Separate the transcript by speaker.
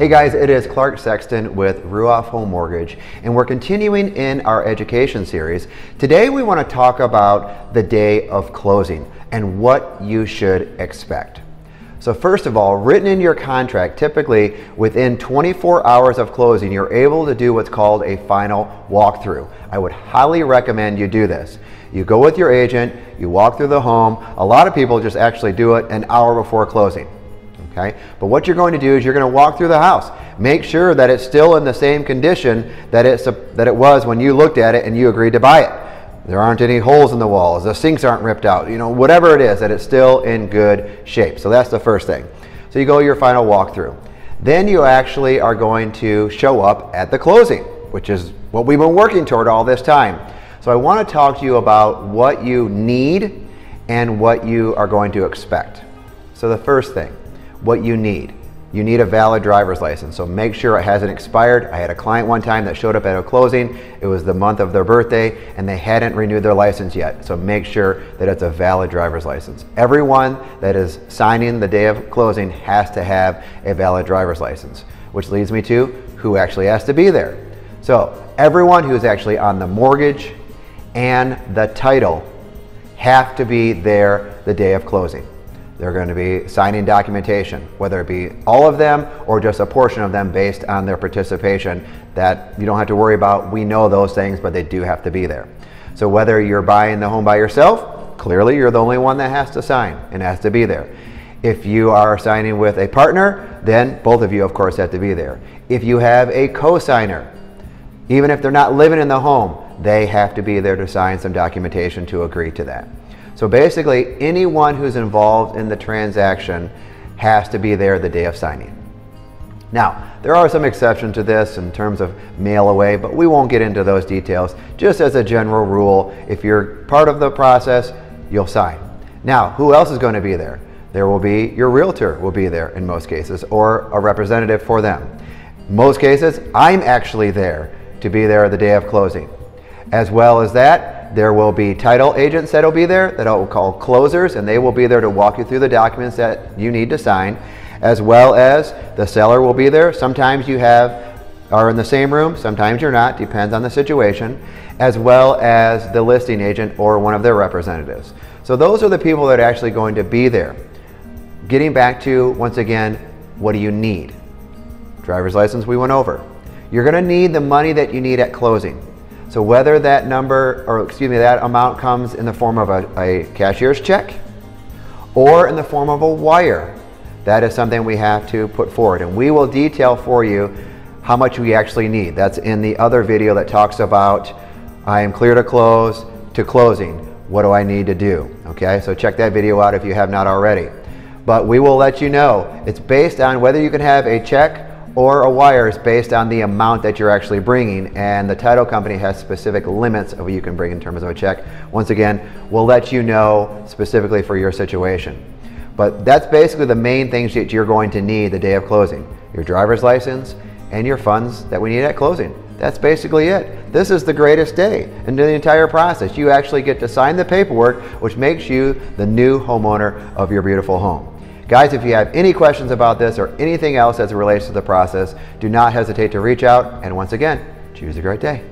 Speaker 1: Hey guys, it is Clark Sexton with Ruoff Home Mortgage, and we're continuing in our education series. Today we want to talk about the day of closing and what you should expect. So first of all, written in your contract, typically within 24 hours of closing, you're able to do what's called a final walkthrough. I would highly recommend you do this. You go with your agent, you walk through the home. A lot of people just actually do it an hour before closing. Okay? But what you're going to do is you're going to walk through the house. Make sure that it's still in the same condition that it was when you looked at it and you agreed to buy it. There aren't any holes in the walls, the sinks aren't ripped out, whatever it is, that it's still in good shape. So that's the first thing. So you go your final walkthrough. Then you actually are going to show up at the closing, which is what we've been working toward all this time. So I want to talk to you about what you need and what you are going to expect. So the first thing, what you need. You need a valid driver's license, so make sure it hasn't expired. I had a client one time that showed up at a closing. It was the month of their birthday and they hadn't renewed their license yet, so make sure that it's a valid driver's license. Everyone that is signing the day of closing has to have a valid driver's license, which leads me to who actually has to be there. So everyone who's actually on the mortgage and the title have to be there the day of closing. They're going to be signing documentation, whether it be all of them or just a portion of them based on their participation. That you don't have to worry about. We know those things, but they do have to be there. So whether you're buying the home by yourself, clearly you're the only one that has to sign and has to be there. If you are signing with a partner, then both of you of course have to be there. If you have a co-signer, even if they're not living in the home, they have to be there to sign some documentation to agree to that. So basically, anyone who's involved in the transaction has to be there the day of signing. Now, there are some exceptions to this in terms of mail away, but we won't get into those details. Just as a general rule, if you're part of the process, you'll sign. Now, who else is going to be there? There will be your realtor will be there in most cases, or a representative for them. Most cases, I'm actually there to be there the day of closing. As well as that, there will be title agents that will be there that I will call closers, and they will be there to walk you through the documents that you need to sign, as well as the seller will be there. Sometimes you are in the same room, sometimes you're not, depends on the situation, as well as the listing agent or one of their representatives. So those are the people that are actually going to be there. Getting back to, once again, what do you need? Driver's license we went over. You're going to need the money that you need at closing. So whether that that amount comes in the form of a cashier's check or in the form of a wire, that is something we have to put forward. And we will detail for you how much we actually need. That's in the other video that talks about I am clear to close to closing. What do I need to do? Okay, so check that video out if you have not already. But we will let you know. It's based on whether you can have a check or a wire is based on the amount that you're actually bringing, and the title company has specific limits of what you can bring in terms of a check. Once again, we'll let you know specifically for your situation. But that's basically the main things that you're going to need the day of closing. Your driver's license and your funds that we need at closing. That's basically it. This is the greatest day in the entire process. You actually get to sign the paperwork, which makes you the new homeowner of your beautiful home. Guys, if you have any questions about this or anything else as it relates to the process, do not hesitate to reach out. And once again, choose a great day.